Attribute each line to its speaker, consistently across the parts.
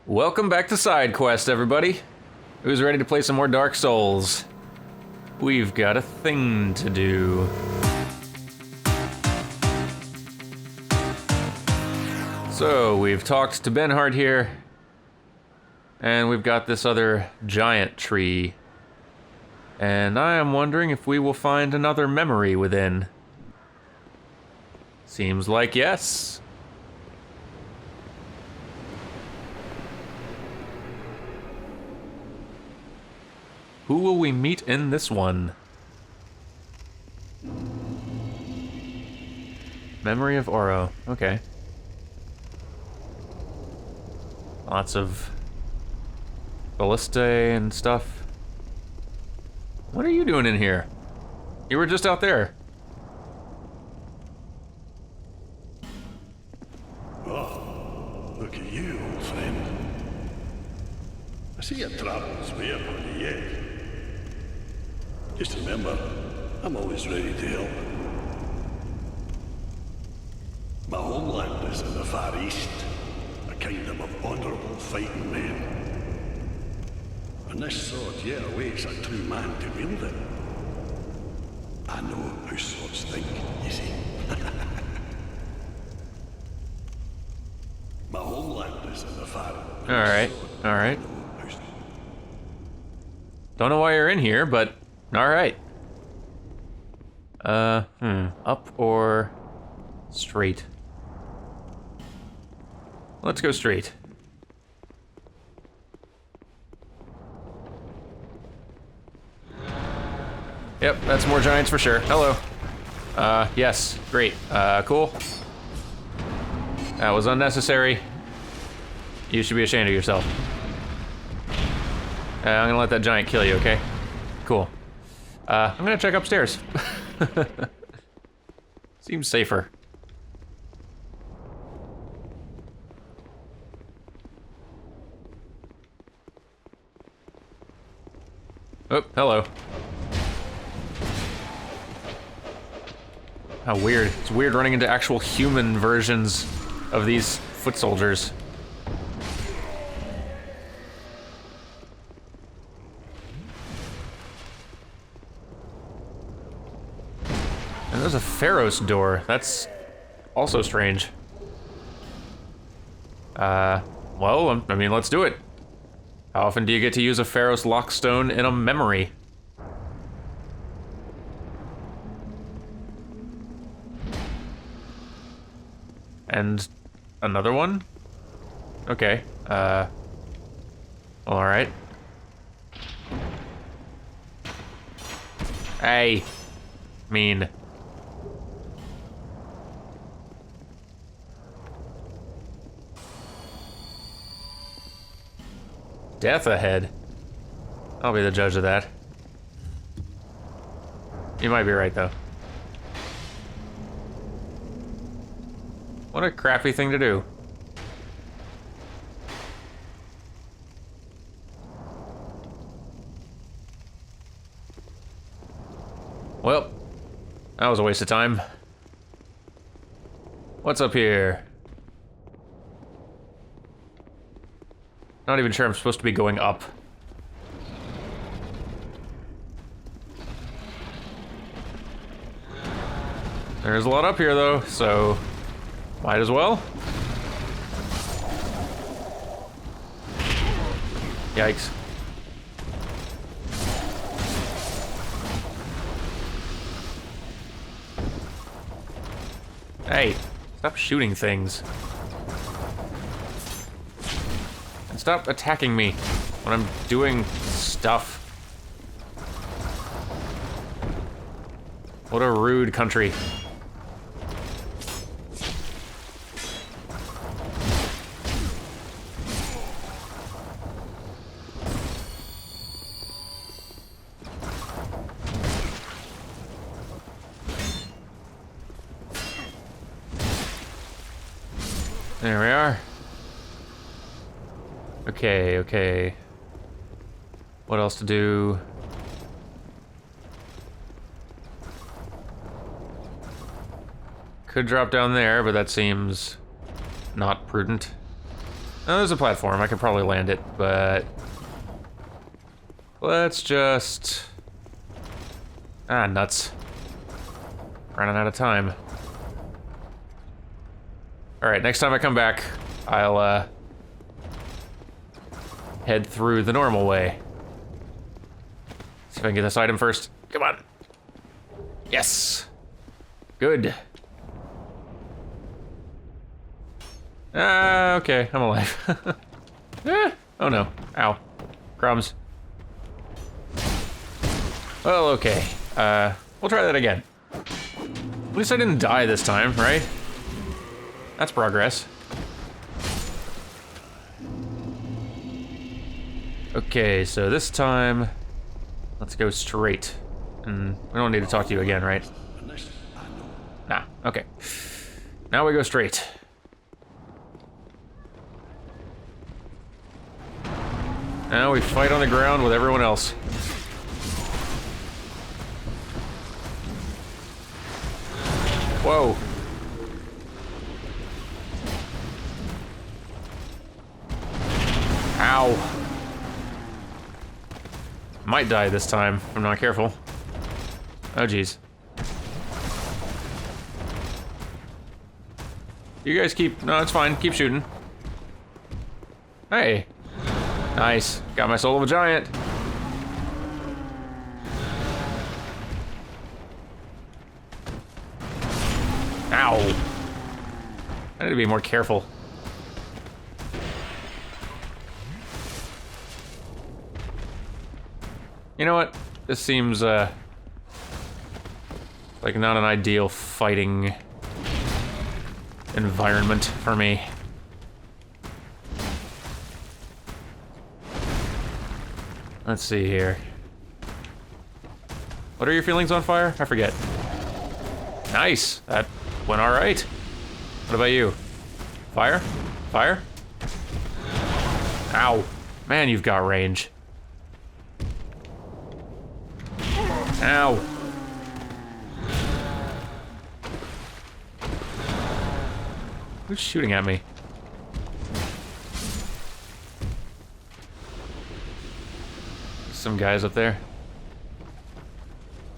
Speaker 1: Welcome back to Side Quest, everybody. Who's ready to play some more Dark Souls? We've got a thing to do. So, we've talked to Benhart here, and we've got this other giant tree. And I am wondering if we will find another memory within. Seems like yes. Who will we meet in this one? Memory of Orro. Okay. Lots of ballistae and stuff. What are you doing in here? You were just out there.
Speaker 2: Oh, look at you, old friend. I see your travels way up on the edge. Just remember, I'm always ready to help. My homeland is in the Far East, a kingdom of honourable fighting men. And this sword here awaits a true man to wield it. I know how swords think, you see. My homeland is in the Far East.
Speaker 1: Alright. Don't know why you're in here, but alright. Up or straight? Let's go straight. Yep, that's more giants for sure. Hello. Yes, great. Cool. That was unnecessary. You should be ashamed of yourself. I'm gonna let that giant kill you, okay? Cool. I'm gonna check upstairs. Seems safer. Oh, hello. How weird. It's weird running into actual human versions of these foot soldiers. And there's a Pharos door. That's also strange. Well, I mean, let's do it. How often do you get to use a Pharos lockstone in a memory? And another one? Okay, alright. Hey, mean. Death ahead. I'll be the judge of that. You might be right, though. What a crappy thing to do. Well, that was a waste of time. What's up here? Not even sure I'm supposed to be going up. There's a lot up here, though, so might as well. Yikes. Hey, stop shooting things. And stop attacking me when I'm doing stuff. What a rude country. There we are. Okay. What else to do? Could drop down there, but that seems not prudent. Oh, there's a platform. I could probably land it, but let's just... Ah, nuts. Running out of time. Alright, next time I come back, I'll, head through the normal way. See if I can get this item first. Come on. Yes! Good. Ah, okay, I'm alive. Oh no. Ow. Crumbs. Well, okay. We'll try that again. At least I didn't die this time, right? That's progress. Okay, so this time, let's go straight. And we don't need to talk to you again, right? Nah, okay. Now we go straight. Now we fight on the ground with everyone else. Whoa. Ow. Might die this time if I'm not careful. Oh, geez. You guys keep... No, it's fine. Keep shooting. Hey. Nice. Got my soul of a giant. Ow. I need to be more careful. You know what? This seems, like not an ideal fighting environment for me. Let's see here. What are your feelings on fire? I forget. Nice! That went alright. What about you? Fire? Fire? Ow. Man, you've got range. Ow. Who's shooting at me? Some guys up there.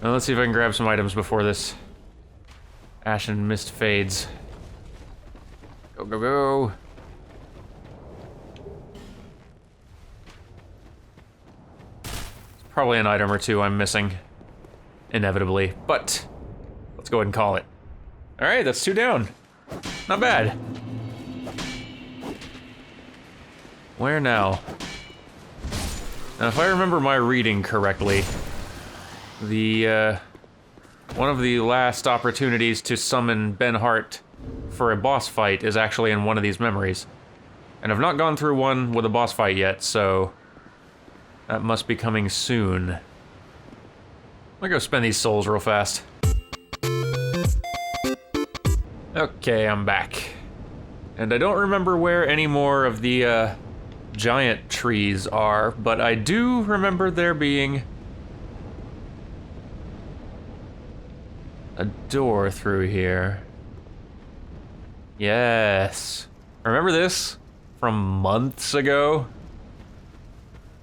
Speaker 1: Now let's see if I can grab some items before this ashen mist fades. Go, go, go. There's probably an item or two I'm missing. Inevitably, but let's go ahead and call it. All right, that's 2 down. Not bad. Where now? Now, if I remember my reading correctly, the one of the last opportunities to summon Ben Hart for a boss fight is actually in one of these memories. And I've not gone through one with a boss fight yet, so that must be coming soon. I'm gonna go spend these souls real fast. Okay, I'm back. And I don't remember where any more of the giant trees are, but I do remember there being a door through here. Yes. Remember this from months ago?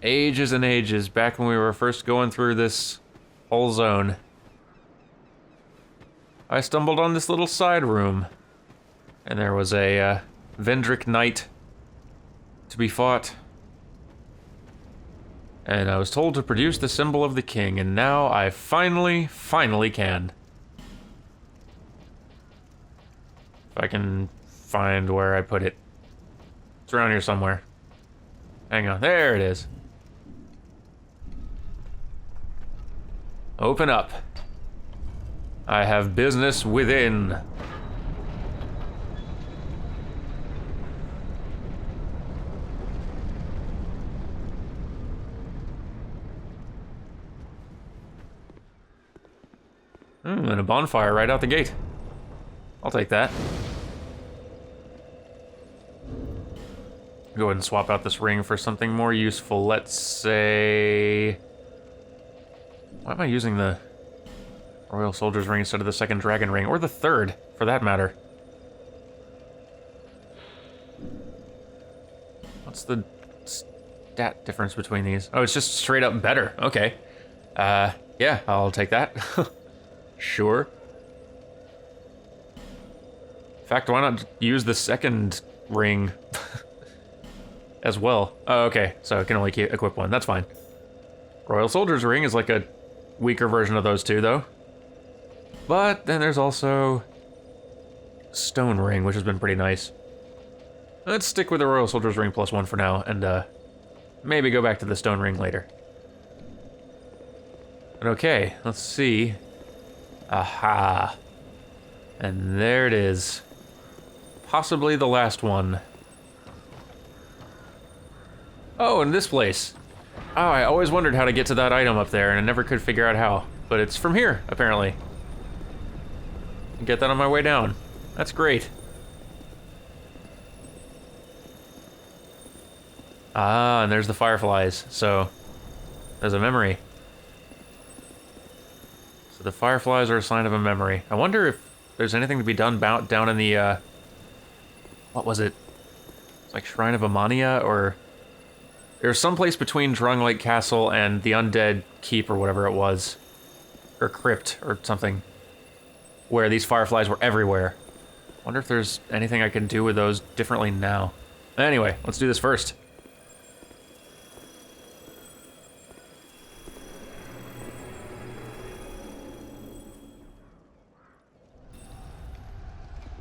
Speaker 1: Ages and ages, back when we were first going through this whole zone. I stumbled on this little side room, and there was a Vendrick knight to be fought. And I was told to produce the symbol of the king, and now I finally can. If I can find where I put it. It's around here somewhere. Hang on, there it is. Open up. I have business within. And a bonfire right out the gate. I'll take that. Go ahead and swap out this ring for something more useful. Let's say... Why am I using the Royal Soldier's ring instead of the second dragon ring? Or the third, for that matter. What's the stat difference between these? Oh, it's just straight up better. Okay. Yeah, I'll take that. Sure. In fact, why not use the second ring as well? Oh, okay, so I can only equip one. That's fine. Royal Soldier's Ring is like a weaker version of those two, though. But then there's also Stone Ring, which has been pretty nice. Let's stick with the Royal Soldier's Ring +1 for now, and maybe go back to the Stone Ring later. But okay, let's see. Aha. And there it is. Possibly the last one. Oh, and this place. Oh, I always wondered how to get to that item up there, and I never could figure out how. But it's from here, apparently. Get that on my way down. That's great. Ah, and there's the fireflies, so there's a memory. So the fireflies are a sign of a memory. I wonder if there's anything to be done down in the, what was it? It's like Shrine of Amania, or... There's some place between Drung Lake Castle and the Undead Keep, or whatever it was. Or Crypt, or something. Where these fireflies were everywhere. Wonder if there's anything I can do with those differently now. Anyway, let's do this first.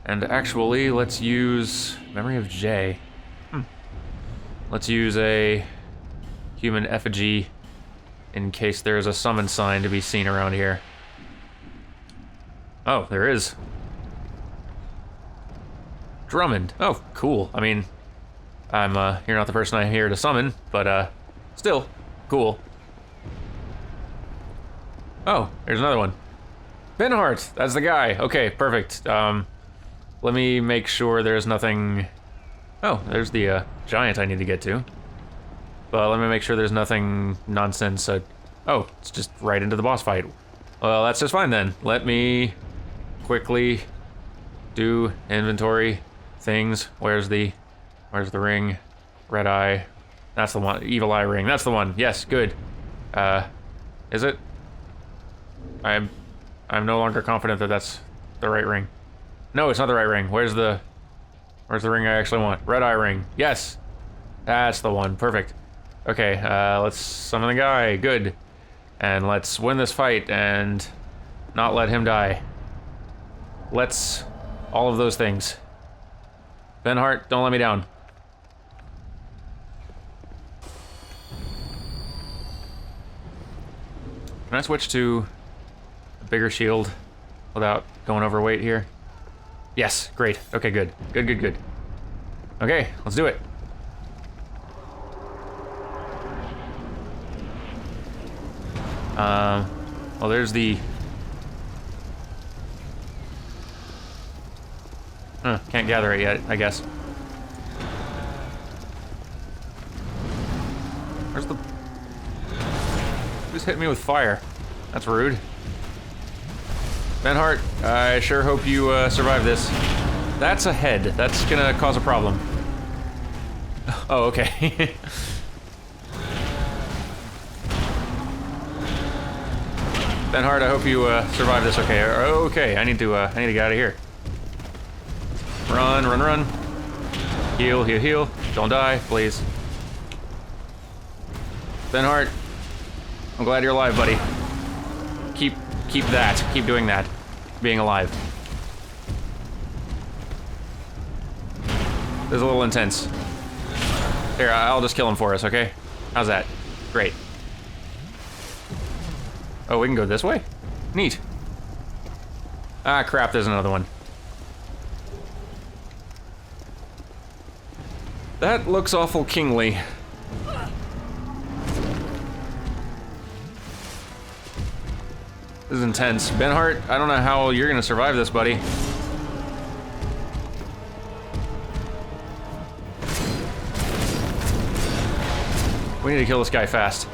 Speaker 1: And actually, let's use Memory of Jeigh. Let's use a human effigy in case there's a summon sign to be seen around here. Oh, there is. Drummond. Oh, cool. I mean, you're not the person I'm here to summon, but still, cool. Oh, there's another one. Benhart, that's the guy. Okay, perfect. Let me make sure there's nothing... Oh, there's the giant I need to get to. But let me make sure there's nothing nonsense. Oh, it's just right into the boss fight. Well, that's just fine then. Let me quickly do inventory things. Where's the ring? Red eye. That's the one. Evil eye ring. That's the one. Yes, good. Is it? I'm no longer confident that that's the right ring. No, it's not the right ring. Where's the ring I actually want? Red eye ring. Yes. That's the one. Perfect. Okay, let's summon the guy. Good. And let's win this fight and not let him die. Let's... all of those things. Benhart, don't let me down. Can I switch to a bigger shield without going overweight here? Yes, great. Okay, good. Good. Okay, let's do it. Well, there's the... can't gather it yet, I guess. Where's the... Who's hitting me with fire? That's rude. Benhart, I sure hope you survive this. That's a head. That's gonna cause a problem. Oh, okay. Benhart, I hope you survive this. Okay. Okay, I need to get out of here. Run. Heal. Don't die, please. Benhart, I'm glad you're alive, buddy. Keep that. Keep doing that. Being alive. This is a little intense. Here, I'll just kill him for us, okay? How's that? Great. Oh, we can go this way? Neat. Ah, crap, there's another one. That looks awful kingly. This is intense. Benhart, I don't know how you're gonna survive this, buddy. We need to kill this guy fast.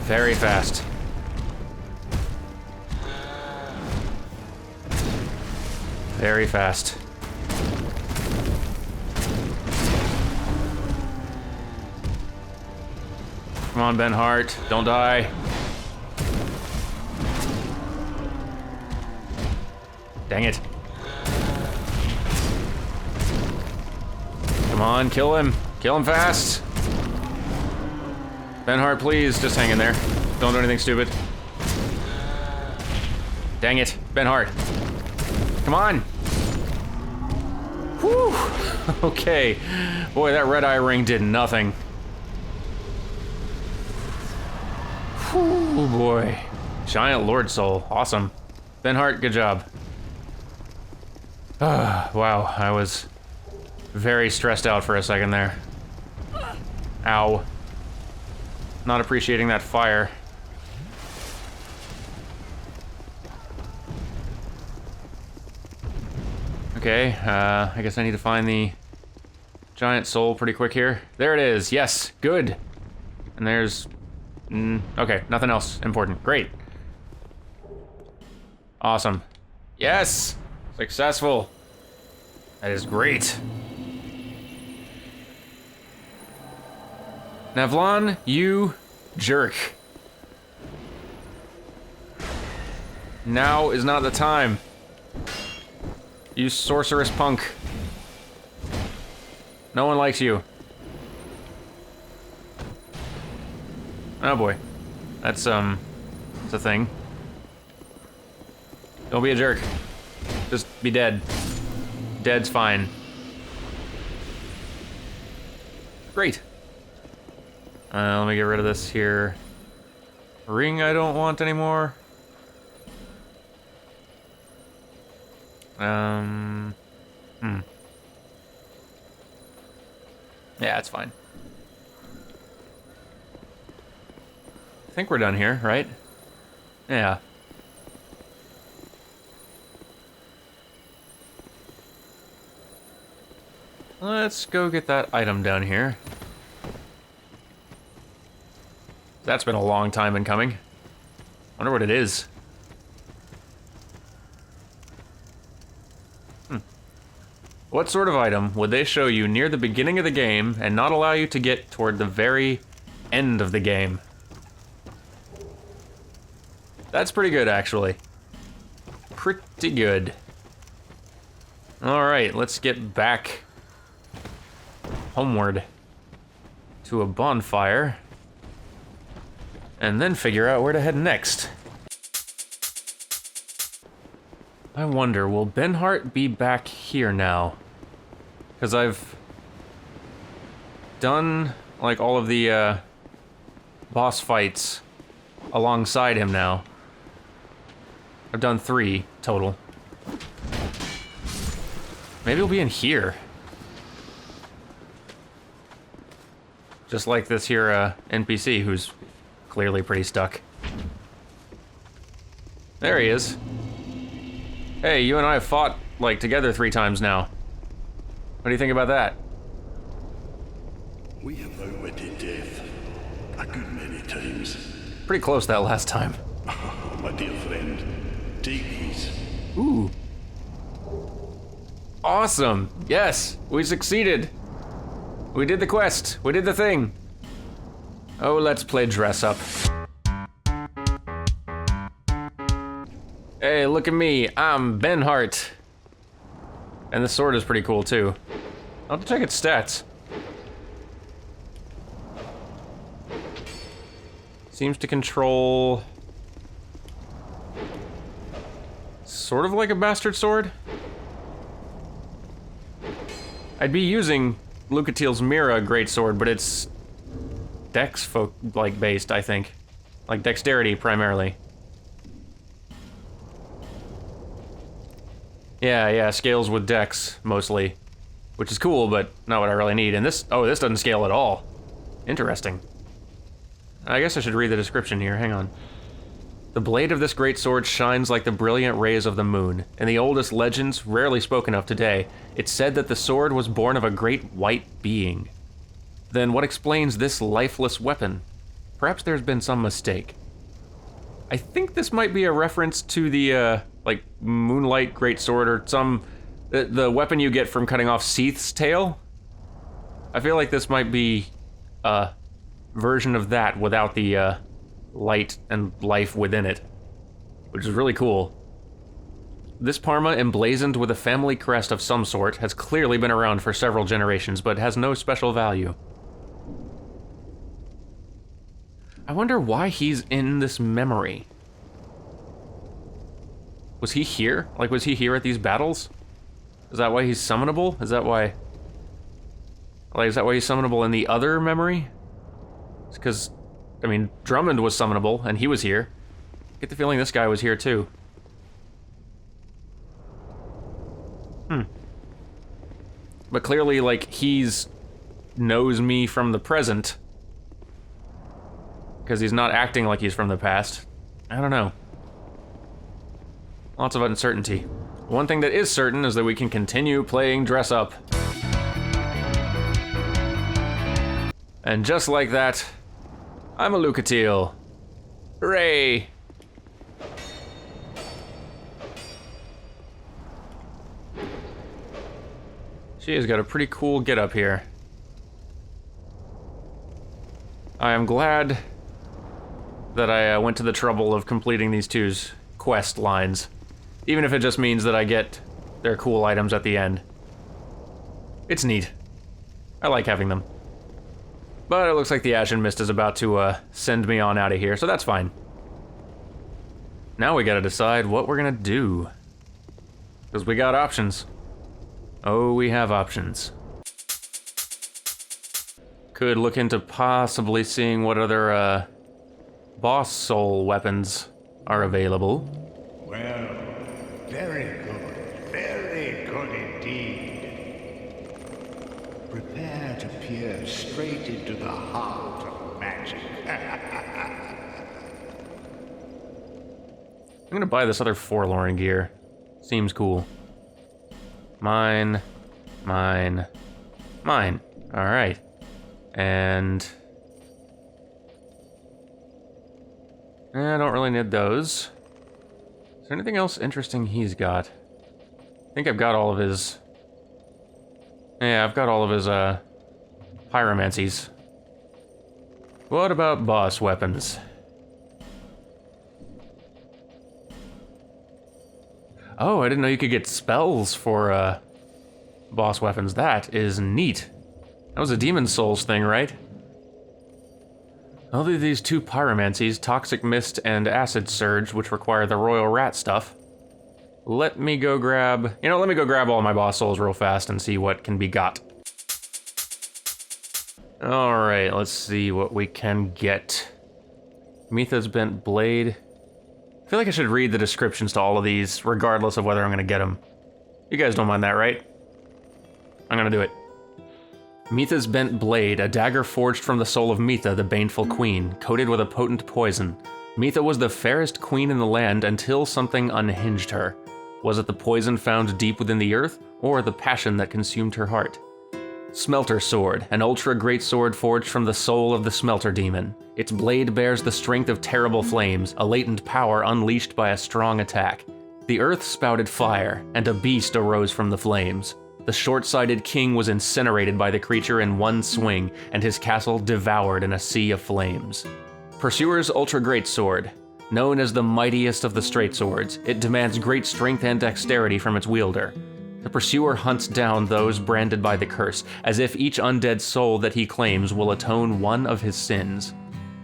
Speaker 1: Very fast. Very fast. Come on, Ben Hart, don't die. Dang it. Come on, kill him. Kill him fast. Ben Hart, please, just hang in there. Don't do anything stupid. Dang it, Ben Hart. Come on. Whew. Okay. Boy, that red eye ring did nothing. Oh boy. Giant Lord Soul, awesome. Ben Hart, good job. Wow, I was very stressed out for a second there. Ow. Not appreciating that fire. Okay, I guess I need to find the giant soul pretty quick here. There it is, yes, good. And there's... okay, nothing else important, great. Awesome. Yes! Successful. That is great. Navlan, you jerk. Now is not the time. You sorceress punk. No one likes you. Oh boy. That's a thing. Don't be a jerk. Just be dead. Dead's fine. Great. Let me get rid of this here. Ring I don't want anymore. Yeah, it's fine. I think we're done here, right? Yeah. Let's go get that item down here. That's been a long time in coming. Wonder what it is. What sort of item would they show you near the beginning of the game and not allow you to get toward the very end of the game? That's pretty good, actually. Pretty good. Alright, let's get back homeward to a bonfire and then figure out where to head next. I wonder, will Ben Hart be back here now? Because I've done, like, all of the, boss fights alongside him now. I've done 3 total. Maybe he'll be in here. Just like this here, NPC who's clearly pretty stuck. There he is. Hey, you and I have fought, like, together 3 times now. What do you think about that?
Speaker 2: We have outwitted death a good many times.
Speaker 1: Pretty close that last time.
Speaker 2: My dear friend, take these.
Speaker 1: Ooh. Awesome. Yes, we succeeded. We did the quest. We did the thing. Oh, let's play dress up. Hey, look at me. I'm Ben Hart. And the sword is pretty cool, too. I'll have to check its stats. Seems to control... sort of like a bastard sword? I'd be using Lucatiel's Mira greatsword, but it's... dex like based, I think. Like dexterity, primarily. Yeah, scales with dex, mostly. Which is cool, but not what I really need. And this, oh, this doesn't scale at all. Interesting. I guess I should read the description here, hang on. The blade of this great sword shines like the brilliant rays of the moon. In the oldest legends, rarely spoken of today, it's said that the sword was born of a great white being. Then what explains this lifeless weapon? Perhaps there's been some mistake. I think this might be a reference to the, like, Moonlight Greatsword or some... the weapon you get from cutting off Seath's tail? I feel like this might be, version of that without the light and life within it, which is really cool. This Parma, emblazoned with a family crest of some sort, has clearly been around for several generations, but has no special value. I wonder why he's in this memory. Was he here? Like, was he here at these battles? Is that why he's summonable? Is that why... Like, is that why he's summonable in the other memory? It's because, I mean, Drummond was summonable, and he was here. I get the feeling this guy was here, too. But clearly, like, he's... knows me from the present. Because he's not acting like he's from the past. I don't know. Lots of uncertainty. One thing that is certain is that we can continue playing dress up. And just like that, I'm a Lucatiel. Hooray! She has got a pretty cool getup here. I am glad that I went to the trouble of completing these two's quest lines. Even if it just means that I get their cool items at the end. It's neat. I like having them. But it looks like the Ashen Mist is about to send me on out of here, so that's fine. Now we gotta decide what we're gonna do. Because we got options. Oh, we have options. Could look into possibly seeing what other, boss soul weapons are available.
Speaker 3: Well, very good indeed. Prepare to peer straight into the heart of magic.
Speaker 1: I'm gonna buy this other Forlorn gear. Seems cool. Mine. Alright. And... I don't really need those. Is there anything else interesting he's got? I think I've got all of his... Yeah, I've got all of his, pyromancies. What about boss weapons? Oh, I didn't know you could get spells for, boss weapons. That is neat. That was a Demon Souls thing, right? Other these two pyromancies, Toxic Mist and Acid Surge, which require the Royal Rat stuff. Let me go grab... You know, let me go grab all my boss souls real fast and see what can be got. Alright, let's see what we can get. Mitha's Bent Blade. I feel like I should read the descriptions to all of these, regardless of whether I'm gonna get them. You guys don't mind that, right? I'm gonna do it. Mitha's Bent Blade, a dagger forged from the soul of Mitha, the baneful queen, coated with a potent poison. Mitha was the fairest queen in the land until something unhinged her. Was it the poison found deep within the earth, or the passion that consumed her heart? Smelter Sword, an ultra-great sword forged from the soul of the Smelter Demon. Its blade bears the strength of terrible flames, a latent power unleashed by a strong attack. The earth spouted fire, and a beast arose from the flames. The short-sighted king was incinerated by the creature in one swing, and his castle devoured in a sea of flames. Pursuer's ultra-great sword. Known as the mightiest of the straight swords, it demands great strength and dexterity from its wielder. The pursuer hunts down those branded by the curse, as if each undead soul that he claims will atone one of his sins.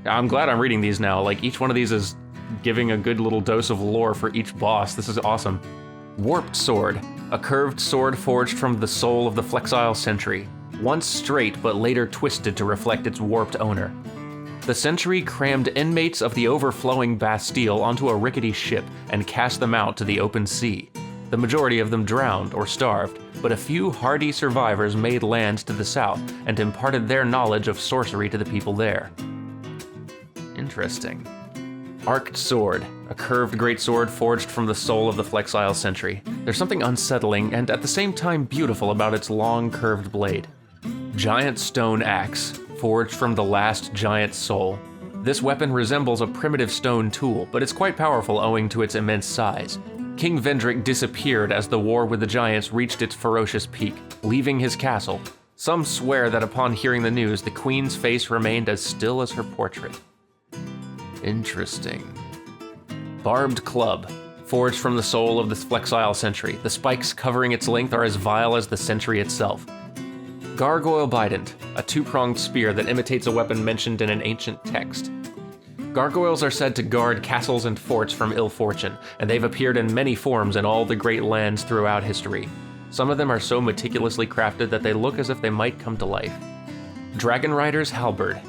Speaker 1: I'm glad I'm reading these now, like each one of these is giving a good little dose of lore for each boss. This is awesome. Warped Sword, a curved sword forged from the soul of the Flexile Sentry, once straight but later twisted to reflect its warped owner. The Sentry crammed inmates of the overflowing Bastille onto a rickety ship and cast them out to the open sea. The majority of them drowned or starved, but a few hardy survivors made land to the south and imparted their knowledge of sorcery to the people there. Interesting. Arced Sword, a curved greatsword forged from the soul of the Flexile Sentry. There's something unsettling and at the same time beautiful about its long curved blade. Giant Stone Axe, forged from the last giant soul. This weapon resembles a primitive stone tool, but it's quite powerful owing to its immense size. King Vendrick disappeared as the war with the giants reached its ferocious peak, leaving his castle. Some swear that upon hearing the news, the queen's face remained as still as her portrait. Interesting. Barbed club, forged from the soul of the flexile sentry. The spikes covering its length are as vile as the sentry itself. Gargoyle bident, a two-pronged spear that imitates a weapon mentioned in an ancient text. Gargoyles are said to guard castles and forts from ill fortune, and they've appeared in many forms in all the great lands throughout history. Some of them are so meticulously crafted that they look as if they might come to life. Dragon Rider's halberd.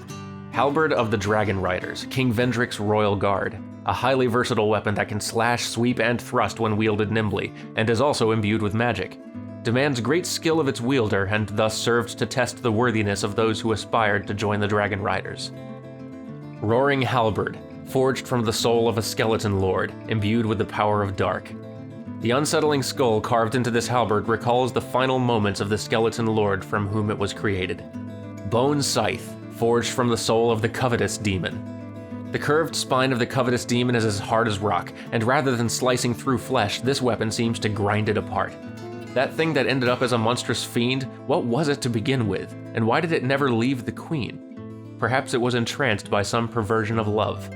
Speaker 1: Halberd of the Dragon Riders, King Vendrick's royal guard. A highly versatile weapon that can slash, sweep, and thrust when wielded nimbly, and is also imbued with magic. Demands great skill of its wielder, and thus served to test the worthiness of those who aspired to join the Dragon Riders. Roaring halberd, forged from the soul of a skeleton lord, imbued with the power of dark. The unsettling skull carved into this halberd recalls the final moments of the skeleton lord from whom it was created. Bone scythe, forged from the soul of the covetous demon. The curved spine of the covetous demon is as hard as rock, and rather than slicing through flesh, this weapon seems to grind it apart. That thing that ended up as a monstrous fiend, what was it to begin with, and why did it never leave the queen? Perhaps it was entranced by some perversion of love.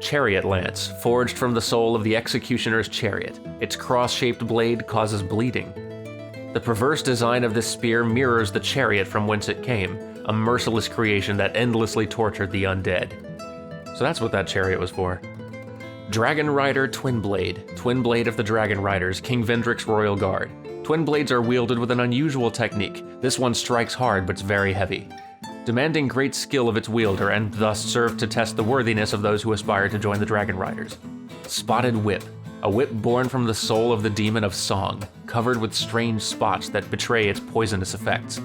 Speaker 1: Chariot lance, forged from the soul of the executioner's chariot. Its cross-shaped blade causes bleeding. The perverse design of this spear mirrors the chariot from whence it came, a merciless creation that endlessly tortured the undead. So that's what that chariot was for. Dragon Rider Twin Blade of the Dragon Riders, King Vendrick's royal guard. Twin blades are wielded with an unusual technique. This one strikes hard but's very heavy, demanding great skill of its wielder, and thus serve to test the worthiness of those who aspire to join the Dragon Riders. Spotted whip, a whip born from the soul of the demon of song, covered with strange spots that betray its poisonous effects.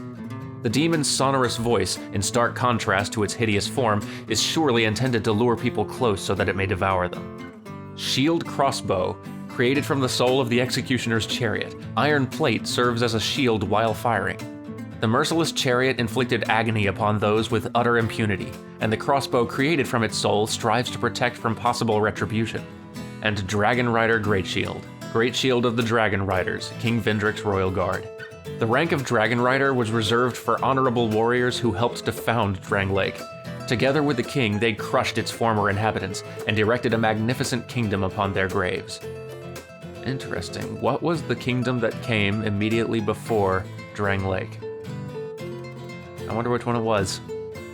Speaker 1: The demon's sonorous voice, in stark contrast to its hideous form, is surely intended to lure people close so that it may devour them. Shield crossbow, created from the soul of the executioner's chariot. Iron plate serves as a shield while firing. The merciless chariot inflicted agony upon those with utter impunity, and the crossbow created from its soul strives to protect from possible retribution. And Dragon Rider Great Shield of the Dragon Riders, King Vendrick's royal guard. The rank of Dragon Rider was reserved for honorable warriors who helped to found Drang Lake. Together with the king, they crushed its former inhabitants and erected a magnificent kingdom upon their graves. Interesting. What was the kingdom that came immediately before Drang Lake? I wonder which one it was.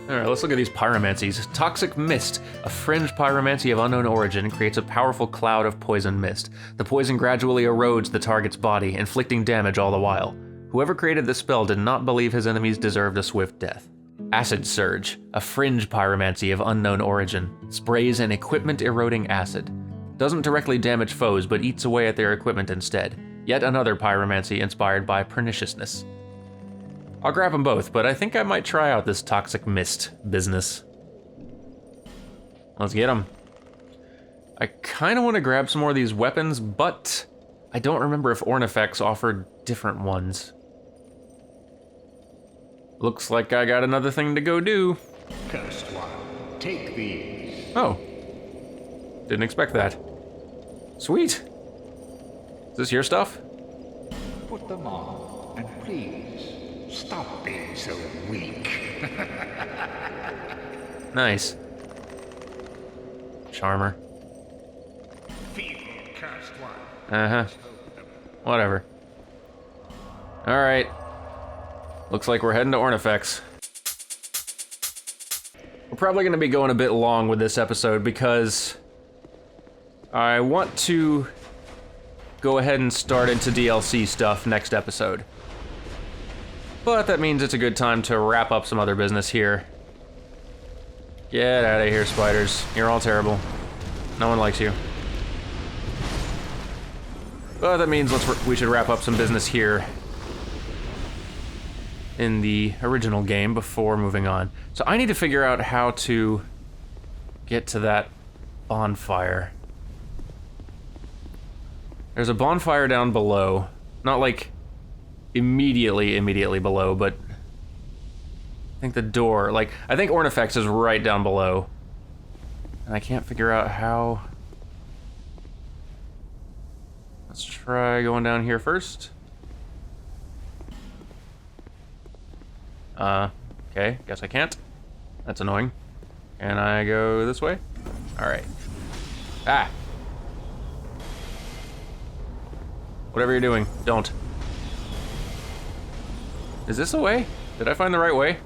Speaker 1: Alright, let's look at these pyromancies. Toxic Mist. A fringe pyromancy of unknown origin creates a powerful cloud of poison mist. The poison gradually erodes the target's body, inflicting damage all the while. Whoever created this spell did not believe his enemies deserved a swift death. Acid Surge. A fringe pyromancy of unknown origin. Sprays an equipment-eroding acid. Doesn't directly damage foes, but eats away at their equipment instead. Yet another pyromancy inspired by perniciousness. I'll grab them both, but I think I might try out this Toxic Mist business. Let's get them. I kind of want to grab some more of these weapons, but I don't remember if Ornifex offered different ones. Looks like I got another thing to go do.
Speaker 3: Cursed one, take these.
Speaker 1: Oh. Didn't expect that. Sweet. Is this your stuff?
Speaker 3: Put them on, and please, stop being so weak.
Speaker 1: Nice. Charmer.
Speaker 3: Feeble, cursed one.
Speaker 1: Uh-huh. Whatever. Alright. Looks like we're heading to Ornifex. We're probably going to be going a bit long with this episode because I want to go ahead and start into DLC stuff next episode. But that means it's a good time to wrap up some other business here. Get out of here, spiders. You're all terrible. No one likes you. But that means we should wrap up some business here in the original game before moving on. So I need to figure out how to get to that bonfire. There's a bonfire down below. Not like immediately below, but I think the door, I think Ornifex is right down below. And I can't figure out how. Let's try going down here first. Okay, guess I can't. That's annoying. Can I go this way? Alright. Ah! Whatever you're doing, don't. Is this a way? Did I find the right way?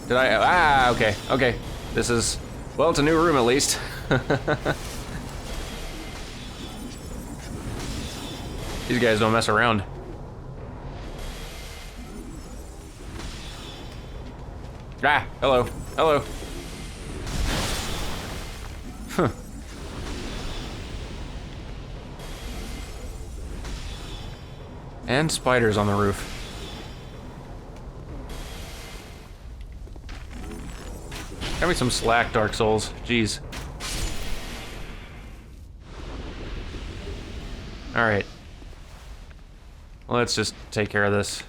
Speaker 1: Did I? Ah, okay, okay. This is, well, it's a new room at least. These guys don't mess around. Ah, hello, hello. Huh. And spiders on the roof. Got me some slack, Dark Souls. Jeez. Alright. Let's just take care of this.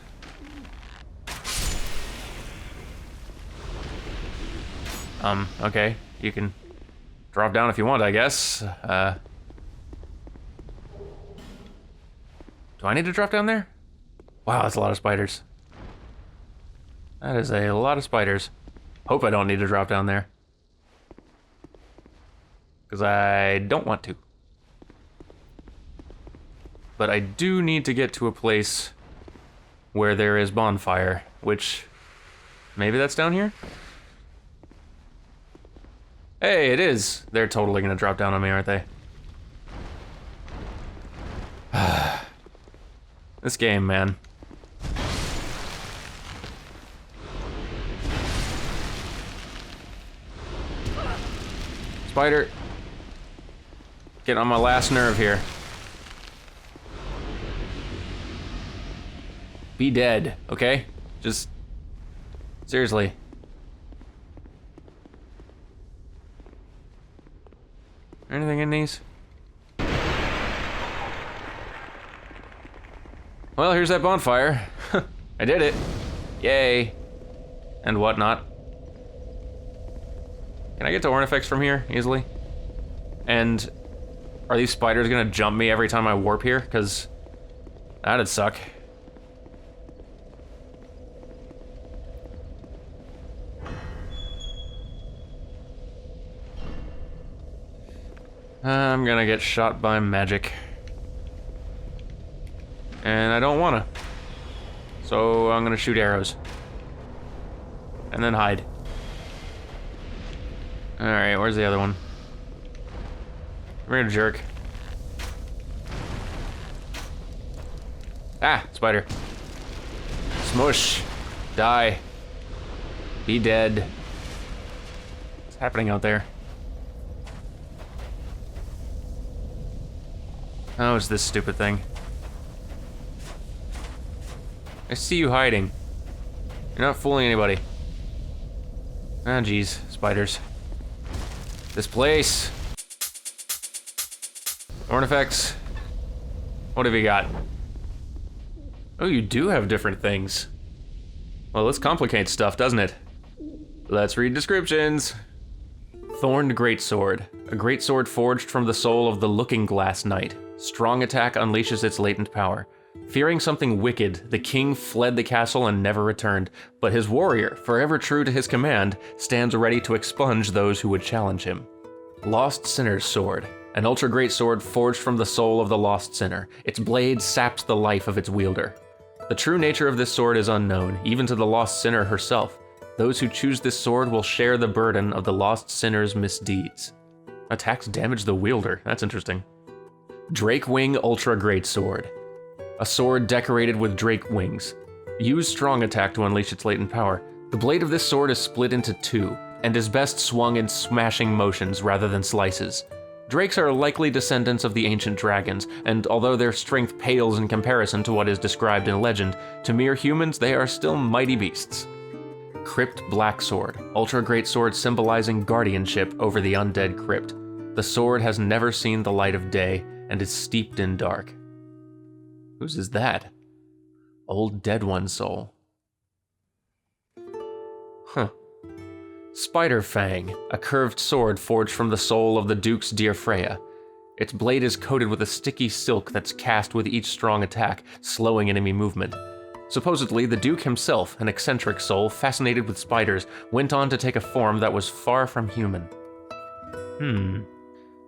Speaker 1: Okay. You can drop down if you want, I guess. Do I need to drop down there? Wow, that's a lot of spiders. That is a lot of spiders. Hope I don't need to drop down there. Because I don't want to. But I do need to get to a place where there is bonfire, which maybe that's down here? Hey, it is. They're totally gonna drop down on me, aren't they? This game, man. Spider. Getting on my last nerve here. Be dead, okay? Just seriously. Anything in these? Well, here's that bonfire. I did it. Yay. And whatnot. Can I get to Ornifex from here easily? And are these spiders gonna jump me every time I warp here? Because that'd suck. I'm gonna get shot by magic. And I don't wanna. So I'm gonna shoot arrows. And then hide. Alright, where's the other one? Come here, jerk. Ah, spider. Smush. Die. Be dead. What's happening out there? Oh, it's this stupid thing. I see you hiding. You're not fooling anybody. Ah, jeez, spiders. This place. Ornifex. What have you got? Oh, you do have different things. Well, this complicates stuff, doesn't it? Let's read descriptions. Thorned Greatsword. A greatsword forged from the soul of the Looking Glass Knight. Strong attack unleashes its latent power. Fearing something wicked, the king fled the castle and never returned, but his warrior, forever true to his command, stands ready to expunge those who would challenge him. Lost Sinner's Sword. An ultra great sword forged from the soul of the lost sinner. Its blade saps the life of its wielder. The true nature of this sword is unknown, even to the lost sinner herself. Those who choose this sword will share the burden of the lost sinner's misdeeds. Attacks damage the wielder. That's interesting. Drakewing Ultra Great Sword. A sword decorated with drake wings. Use strong attack to unleash its latent power. The blade of this sword is split into two, and is best swung in smashing motions rather than slices. Drakes are likely descendants of the ancient dragons, and although their strength pales in comparison to what is described in legend, to mere humans they are still mighty beasts. Crypt Black Sword. Ultra Great Sword symbolizing guardianship over the undead crypt. The sword has never seen the light of day, and is steeped in dark. Whose is that? Old Dead One's soul. Huh. Spider Fang, a curved sword forged from the soul of the Duke's dear Freya. Its blade is coated with a sticky silk that's cast with each strong attack, slowing enemy movement. Supposedly, the Duke himself, an eccentric soul fascinated with spiders, went on to take a form that was far from human.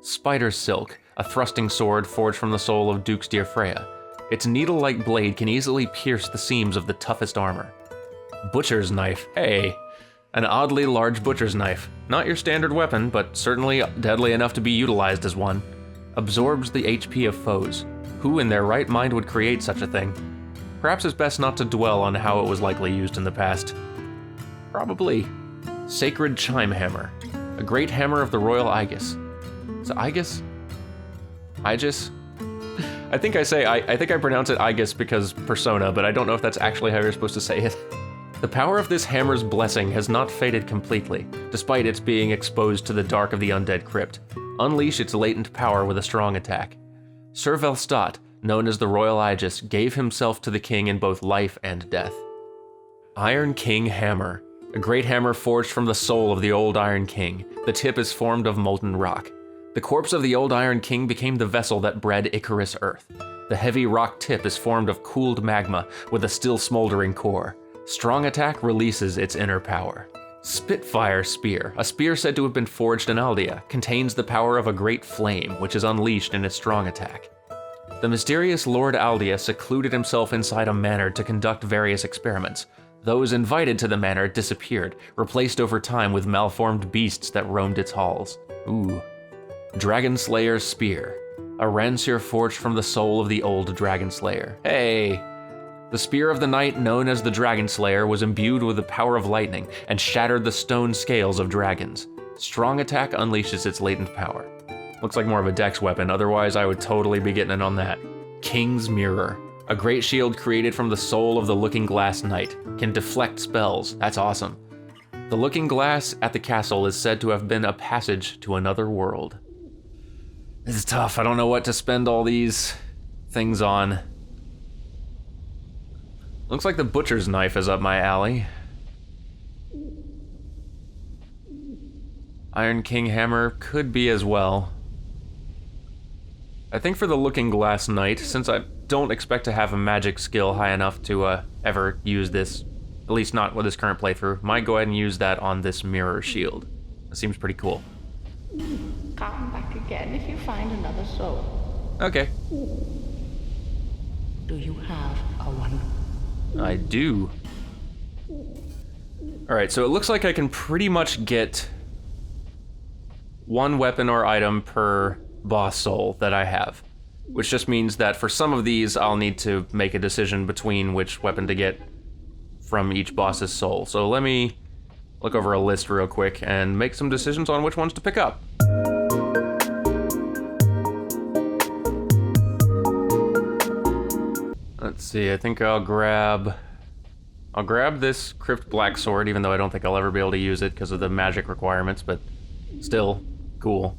Speaker 1: Spider Silk, a thrusting sword forged from the soul of Duke's dear Freya. Its needle-like blade can easily pierce the seams of the toughest armor. Butcher's Knife, hey! An oddly large butcher's knife. Not your standard weapon, but certainly deadly enough to be utilized as one. Absorbs the HP of foes. Who in their right mind would create such a thing? Perhaps it's best not to dwell on how it was likely used in the past. Probably. Sacred Chime Hammer. A great hammer of the Royal Aegis. Is it Aegis? Aegis? I think I pronounce it Aegis because Persona, but I don't know if that's actually how you're supposed to say it. The power of this hammer's blessing has not faded completely, despite its being exposed to the dark of the undead crypt. Unleash its latent power with a strong attack. Sir Velstat, known as the Royal Aegis, gave himself to the king in both life and death. Iron King Hammer. A great hammer forged from the soul of the old Iron King. The tip is formed of molten rock. The corpse of the old Iron King became the vessel that bred Icarus Earth. The heavy rock tip is formed of cooled magma with a still smoldering core. Strong attack releases its inner power. Spitfire Spear, a spear said to have been forged in Aldea, contains the power of a great flame, which is unleashed in its strong attack. The mysterious Lord Aldea secluded himself inside a manor to conduct various experiments. Those invited to the manor disappeared, replaced over time with malformed beasts that roamed its halls. Ooh. Dragon Slayer's Spear, a rancier forged from the soul of the old Dragon Slayer. Hey! The spear of the knight known as the Dragon Slayer was imbued with the power of lightning and shattered the stone scales of dragons. Strong attack unleashes its latent power. Looks like more of a dex weapon, otherwise I would totally be getting in on that. King's Mirror, a great shield created from the soul of the Looking Glass Knight. Can deflect spells, that's awesome. The Looking Glass at the castle is said to have been a passage to another world. This is tough, I don't know what to spend all these things on. Looks like the Butcher's Knife is up my alley. Iron King Hammer could be as well. I think for the Looking Glass Knight, since I don't expect to have a magic skill high enough to ever use this, at least not with this current playthrough, might go ahead and use that on this mirror shield. That seems pretty cool.
Speaker 4: Come back again if you find another soul.
Speaker 1: Okay.
Speaker 4: Do you have a one?
Speaker 1: I do. Alright, so it looks like I can pretty much get one weapon or item per boss soul that I have. Which just means that for some of these, I'll need to make a decision between which weapon to get from each boss's soul. So let me look over a list real quick and make some decisions on which ones to pick up. Let's see, I think I'll grab this Crypt Black Sword, even though I don't think I'll ever be able to use it because of the magic requirements, but still, cool.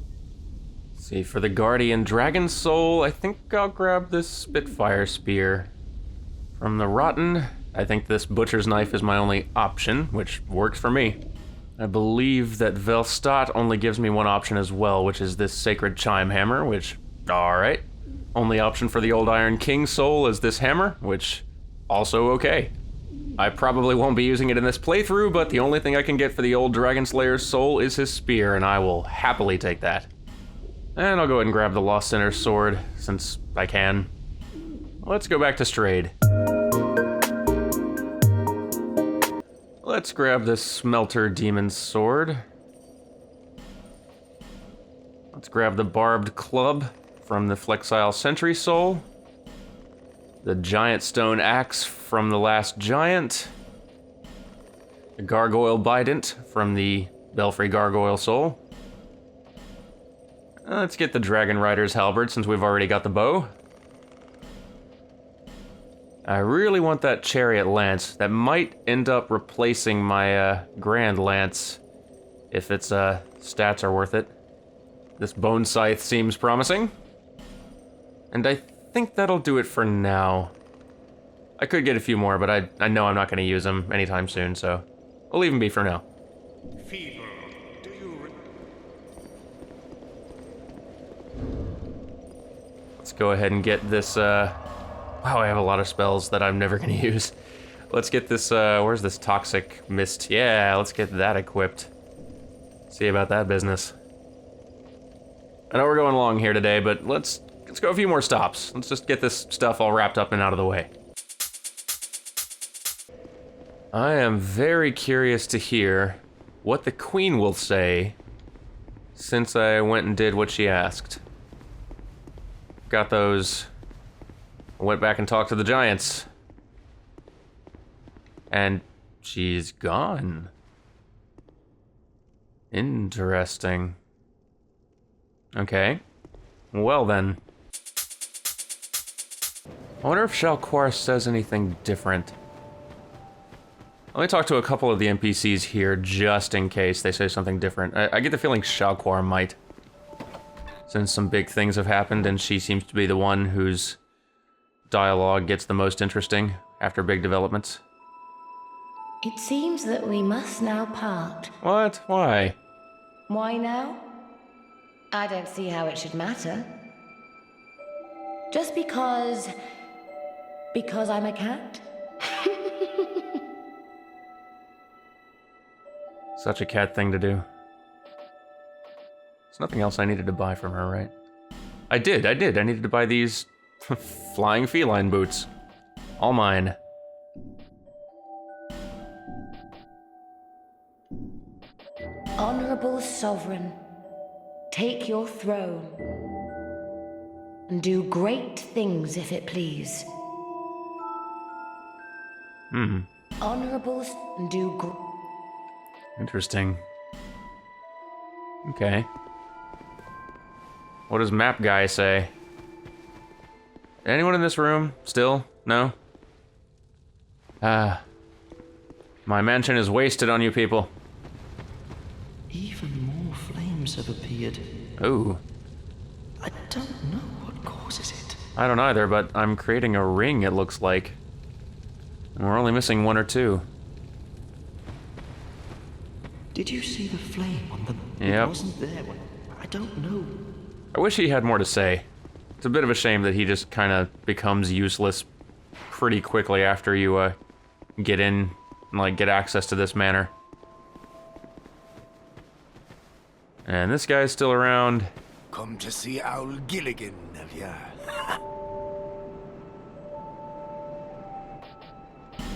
Speaker 1: Let's see, for the Guardian Dragon Soul, I think I'll grab this Spitfire Spear. From the Rotten, I think this Butcher's Knife is my only option, which works for me. I believe that Velstat only gives me one option as well, which is this Sacred Chime Hammer, which, alright. Only option for the old Iron King soul is this hammer, which, also okay. I probably won't be using it in this playthrough, but the only thing I can get for the old Dragon Slayer's soul is his spear, and I will happily take that. And I'll go ahead and grab the Lost Sinner's sword, since I can. Let's go back to Strayed. Let's grab this Smelter Demon's sword. Let's grab the Barbed Club from the Flexile Sentry Soul. The Giant Stone Axe from the Last Giant. The Gargoyle Bident from the Belfry Gargoyle Soul. Let's get the Dragon Rider's Halberd since we've already got the bow. I really want that Chariot Lance. That might end up replacing my Grand Lance if its stats are worth it. This Bone Scythe seems promising. And I think that'll do it for now. I could get a few more, but I know I'm not going to use them anytime soon, so we'll leave them be for now.
Speaker 3: Feeble, do you...
Speaker 1: Let's go ahead and get this, wow, I have a lot of spells that I'm never going to use. Let's get this, where's this toxic mist? Yeah, let's get that equipped. See about that business. I know we're going long here today, but let's go a few more stops. Let's just get this stuff all wrapped up and out of the way. I am very curious to hear what the Queen will say since I went and did what she asked. Got those... Went back and talked to the giants. And she's gone. Interesting. Okay. Well then. I wonder if Shalquar says anything different. Let me talk to a couple of the NPCs here just in case they say something different. I get the feeling Shalquar might. Since some big things have happened and she seems to be the one whose dialogue gets the most interesting after big developments.
Speaker 5: It seems that we must now part.
Speaker 1: What? Why?
Speaker 5: Why now? I don't see how it should matter. Just because... because I'm a cat?
Speaker 1: Such a cat thing to do. There's nothing else I needed to buy from her, right? I did. I needed to buy these flying feline boots. All mine.
Speaker 5: Honorable Sovereign, take your throne and do great things if it please. Honorables do
Speaker 1: Interesting. Okay. What does map guy say? Anyone in this room? Still? No? My mansion is wasted on you people.
Speaker 6: Even more flames have appeared.
Speaker 1: Ooh.
Speaker 6: I don't know what causes it.
Speaker 1: I don't either, but I'm creating a ring, it looks like. And we're only missing one or two.
Speaker 6: Did you see the flame on the...
Speaker 1: Yep.
Speaker 6: It wasn't there. I don't know.
Speaker 1: I wish he had more to say. It's a bit of a shame that he just kind of becomes useless pretty quickly after you, get in and, like, get access to this manor. And this guy's still around.
Speaker 7: Come to see Owl Gilligan, have ya?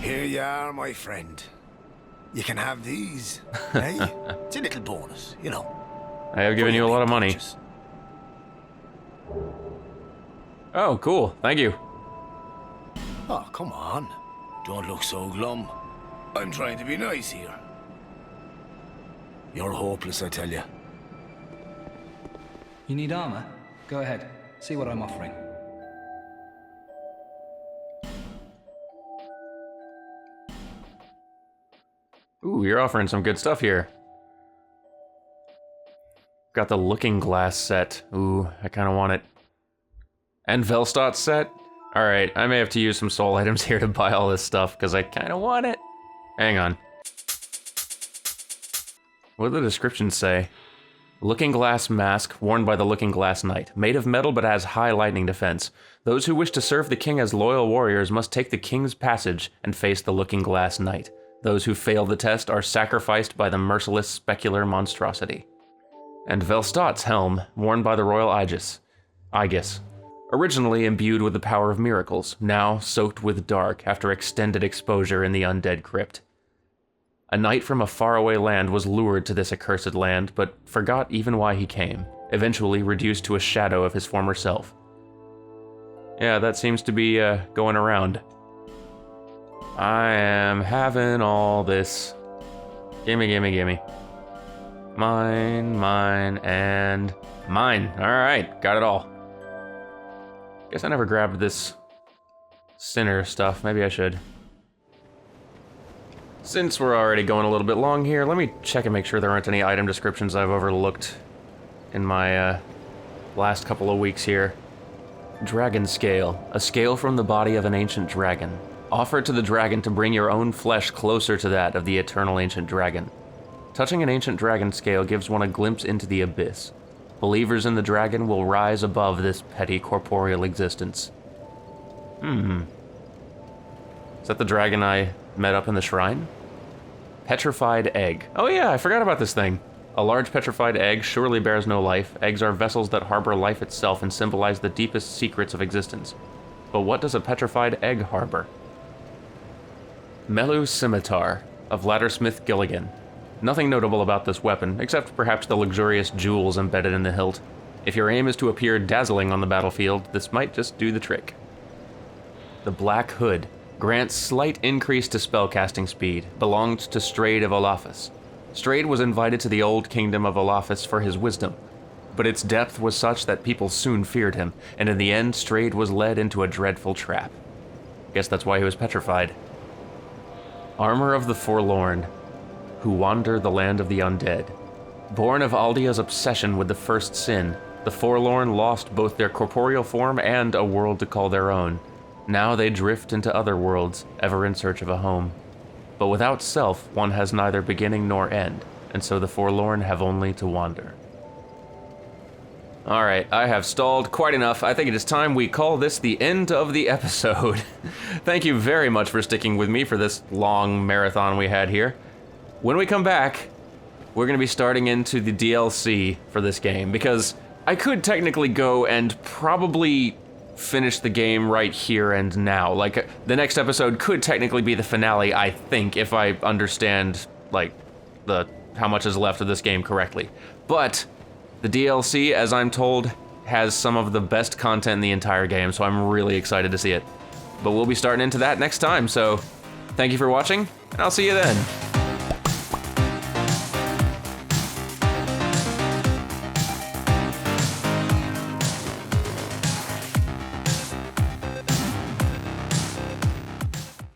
Speaker 7: Here you are, my friend. You can have these. Hey? It's a little bonus, you know.
Speaker 1: I have given you a lot of money.
Speaker 7: Purchase.
Speaker 1: Oh, cool. Thank you.
Speaker 7: Oh, come on. Don't look so glum. I'm trying to be nice here. You're hopeless, I tell you.
Speaker 8: You need armor? Go ahead. See what I'm offering.
Speaker 1: Ooh, you're offering some good stuff here. Got the Looking Glass set. Ooh, I kind of want it. And Velstadt set? Alright, I may have to use some soul items here to buy all this stuff, because I kind of want it. Hang on. What do the descriptions say? Looking Glass mask worn by the Looking Glass Knight. Made of metal but has high lightning defense. Those who wish to serve the king as loyal warriors must take the king's passage and face the Looking Glass Knight. Those who fail the test are sacrificed by the merciless specular monstrosity. And Velstadt's helm, worn by the royal Aegis. Originally imbued with the power of miracles, now soaked with dark after extended exposure in the undead crypt. A knight from a faraway land was lured to this accursed land, but forgot even why he came, eventually reduced to a shadow of his former self. Yeah, that seems to be, going around. I am having all this. Gimme, gimme, gimme. Mine, mine, and mine. Alright, got it all. Guess I never grabbed this sinner stuff. Maybe I should. Since we're already going a little bit long here, let me check and make sure there aren't any item descriptions I've overlooked in my last couple of weeks here. Dragon Scale. A scale from the body of an ancient dragon. Offer to the dragon to bring your own flesh closer to that of the eternal ancient dragon. Touching an ancient dragon scale gives one a glimpse into the abyss. Believers in the dragon will rise above this petty corporeal existence. Is that the dragon I met up in the shrine? Petrified egg. Oh yeah, I forgot about this thing. A large petrified egg surely bears no life. Eggs are vessels that harbor life itself and symbolize the deepest secrets of existence. But what does a petrified egg harbor? Melu Scimitar of Laddersmith Gilligan. Nothing notable about this weapon, except perhaps the luxurious jewels embedded in the hilt. If your aim is to appear dazzling on the battlefield, this might just do the trick. The Black Hood grants slight increase to spellcasting speed, belonged to Strayed of Olaphis. Strayed was invited to the old kingdom of Olaphis for his wisdom, but its depth was such that people soon feared him, and in the end Strayed was led into a dreadful trap. Guess that's why he was petrified. Armor of the Forlorn, who wander the land of the undead. Born of Aldia's obsession with the first sin, the Forlorn lost both their corporeal form and a world to call their own. Now they drift into other worlds, ever in search of a home. But without self, one has neither beginning nor end, and so the Forlorn have only to wander. Alright, I have stalled quite enough. I think it is time we call this the end of the episode. Thank you very much for sticking with me for this long marathon we had here. When we come back, we're going to be starting into the DLC for this game, because I could technically go and probably finish the game right here and now. Like, the next episode could technically be the finale, I think, if I understand, like, how much is left of this game correctly. But the DLC, as I'm told, has some of the best content in the entire game, so I'm really excited to see it. But we'll be starting into that next time, so thank you for watching, and I'll see you then.